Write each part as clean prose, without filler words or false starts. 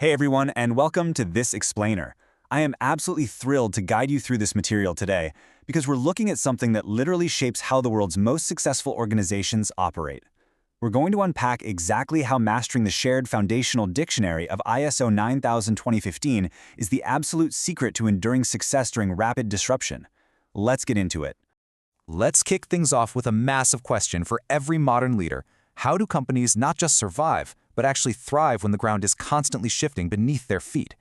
Hey everyone, and welcome to This Explainer. I am absolutely thrilled to guide you through this material today because we're looking at something that literally shapes how the world's most successful organizations operate. We're going to unpack exactly how mastering the shared foundational dictionary of ISO 9000-2015 is the absolute secret to enduring success during rapid disruption. Let's get into it. Let's kick things off with a massive question for every modern leader. How do companies not just survive, but actually thrive when the ground is constantly shifting beneath their feet?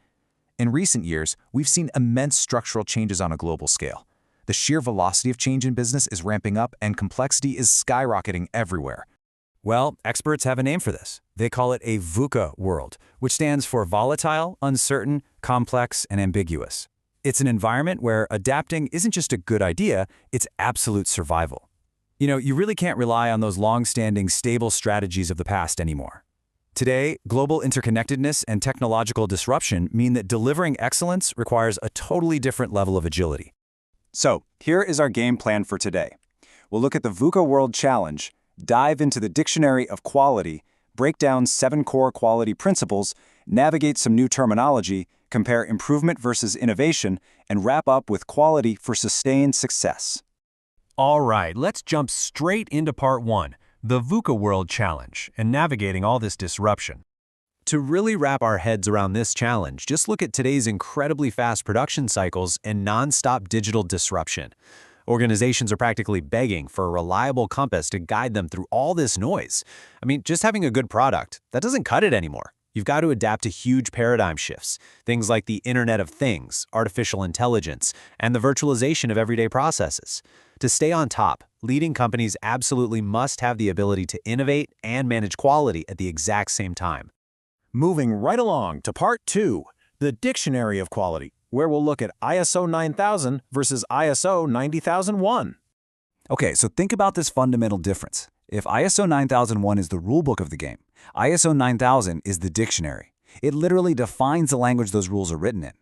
In recent years, we've seen immense structural changes on a global scale. The sheer velocity of change in business is ramping up and complexity is skyrocketing everywhere. Well, experts have a name for this. They call it a VUCA world, which stands for volatile, uncertain, complex, and ambiguous. It's an environment where adapting isn't just a good idea, it's absolute survival. You really can't rely on those long-standing, stable strategies of the past anymore. Today, global interconnectedness and technological disruption mean that delivering excellence requires a totally different level of agility. So, here is our game plan for today. We'll look at the VUCA World Challenge, dive into the Dictionary of Quality, break down 7 core quality principles, navigate some new terminology, compare improvement versus innovation, and wrap up with quality for sustained success. All right, let's jump straight into part 1, the VUCA World Challenge, and navigating all this disruption. To really wrap our heads around this challenge, just look at today's incredibly fast production cycles and non-stop digital disruption. Organizations are practically begging for a reliable compass to guide them through all this noise. Just having a good product, that doesn't cut it anymore. You've got to adapt to huge paradigm shifts, things like the Internet of Things, artificial intelligence, and the virtualization of everyday processes. To stay on top, leading companies absolutely must have the ability to innovate and manage quality at the exact same time. Moving right along to part 2, the Dictionary of Quality, where we'll look at ISO 9000 versus ISO 90001. Okay, so think about this fundamental difference. If ISO 9001 is the rulebook of the game, ISO 9000 is the dictionary. It literally defines the language those rules are written in.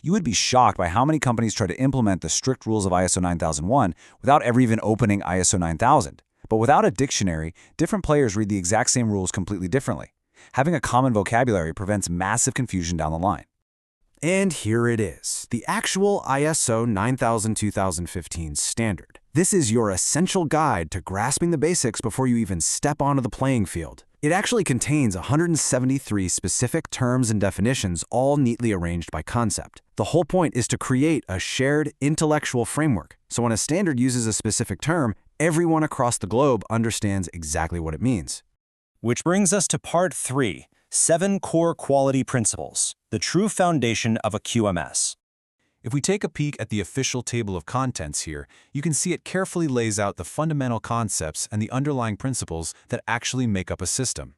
You would be shocked by how many companies try to implement the strict rules of ISO 9001 without ever even opening ISO 9000. But without a dictionary, different players read the exact same rules completely differently. Having a common vocabulary prevents massive confusion down the line. And here it is, the actual ISO 9000-2015 standard. This is your essential guide to grasping the basics before you even step onto the playing field. It actually contains 173 specific terms and definitions, all neatly arranged by concept. The whole point is to create a shared intellectual framework, so when a standard uses a specific term, everyone across the globe understands exactly what it means. Which brings us to part 3, 7 core quality principles, the true foundation of a QMS. If we take a peek at the official table of contents here, you can see it carefully lays out the fundamental concepts and the underlying principles that actually make up a system.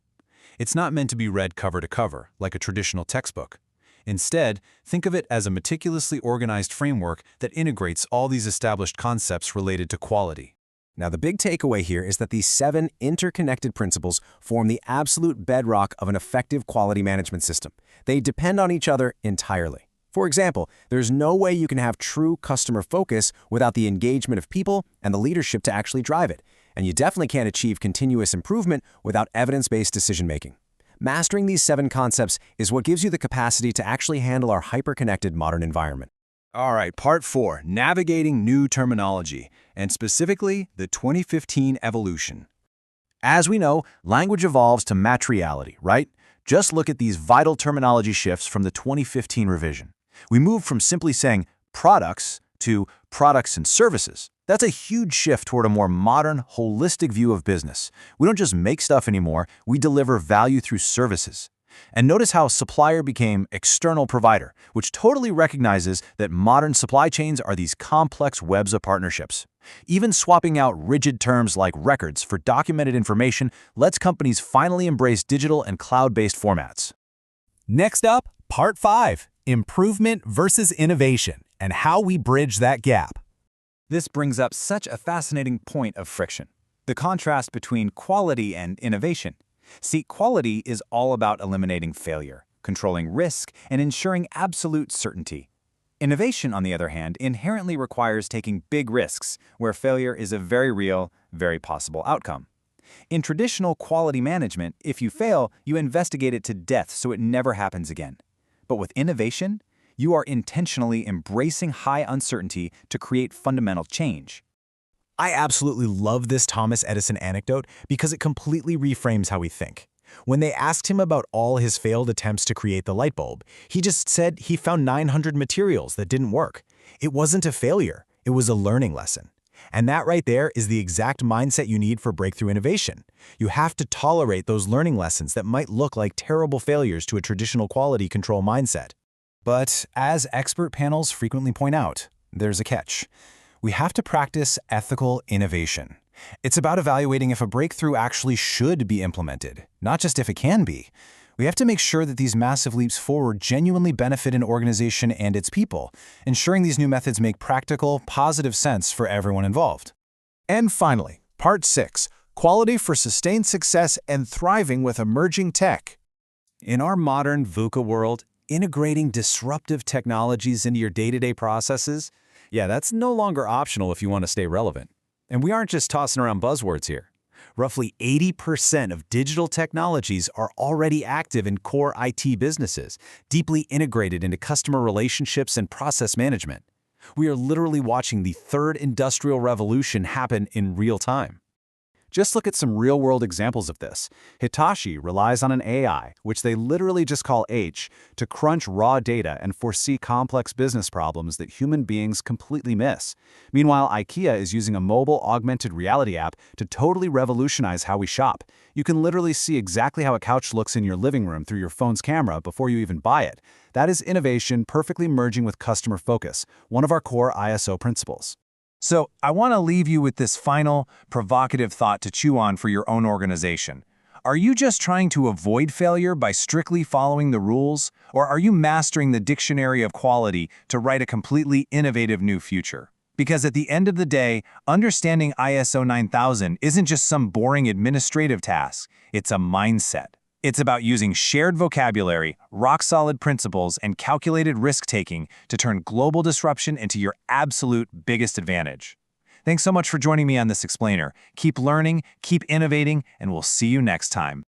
It's not meant to be read cover to cover, like a traditional textbook. Instead, think of it as a meticulously organized framework that integrates all these established concepts related to quality. Now, the big takeaway here is that these 7 interconnected principles form the absolute bedrock of an effective quality management system. They depend on each other entirely. For example, there's no way you can have true customer focus without the engagement of people and the leadership to actually drive it. And you definitely can't achieve continuous improvement without evidence-based decision-making. Mastering these 7 concepts is what gives you the capacity to actually handle our hyper-connected modern environment. All right, part 4, navigating new terminology, and specifically the 2015 evolution. As we know, language evolves to match reality, right? Just look at these vital terminology shifts from the 2015 revision. We moved from simply saying products to products and services. That's a huge shift toward a more modern, holistic view of business. We don't just make stuff anymore, we deliver value through services. And notice how supplier became external provider, which totally recognizes that modern supply chains are these complex webs of partnerships. Even swapping out rigid terms like records for documented information lets companies finally embrace digital and cloud-based formats. Next up, part 5, improvement versus innovation, and how we bridge that gap. This brings up such a fascinating point of friction, the contrast between quality and innovation. See, quality is all about eliminating failure, controlling risk, and ensuring absolute certainty. Innovation, on the other hand, inherently requires taking big risks, where failure is a very real, very possible outcome. In traditional quality management, if you fail, you investigate it to death so it never happens again. But with innovation, you are intentionally embracing high uncertainty to create fundamental change. I absolutely love this Thomas Edison anecdote because it completely reframes how we think. When they asked him about all his failed attempts to create the light bulb, he just said he found 900 materials that didn't work. It wasn't a failure, it was a learning lesson. And that right there is the exact mindset you need for breakthrough innovation. You have to tolerate those learning lessons that might look like terrible failures to a traditional quality control mindset. But as expert panels frequently point out, there's a catch. We have to practice ethical innovation. It's about evaluating if a breakthrough actually should be implemented, not just if it can be. We have to make sure that these massive leaps forward genuinely benefit an organization and its people, ensuring these new methods make practical, positive sense for everyone involved. And finally, Part 6, Quality for Sustained Success and Thriving with Emerging Tech. In our modern VUCA world, integrating disruptive technologies into your day-to-day processes, that's no longer optional if you want to stay relevant. And we aren't just tossing around buzzwords here. Roughly 80% of digital technologies are already active in core IT businesses, deeply integrated into customer relationships and process management. We are literally watching the third industrial revolution happen in real time. Just look at some real-world examples of this. Hitachi relies on an AI, which they literally just call H, to crunch raw data and foresee complex business problems that human beings completely miss. Meanwhile, IKEA is using a mobile augmented reality app to totally revolutionize how we shop. You can literally see exactly how a couch looks in your living room through your phone's camera before you even buy it. That is innovation perfectly merging with customer focus, one of our core ISO principles. So, I want to leave you with this final, provocative thought to chew on for your own organization. Are you just trying to avoid failure by strictly following the rules, or are you mastering the dictionary of quality to write a completely innovative new future? Because at the end of the day, understanding ISO 9000 isn't just some boring administrative task, it's a mindset. It's about using shared vocabulary, rock-solid principles, and calculated risk-taking to turn global disruption into your absolute biggest advantage. Thanks so much for joining me on this explainer. Keep learning, keep innovating, and we'll see you next time.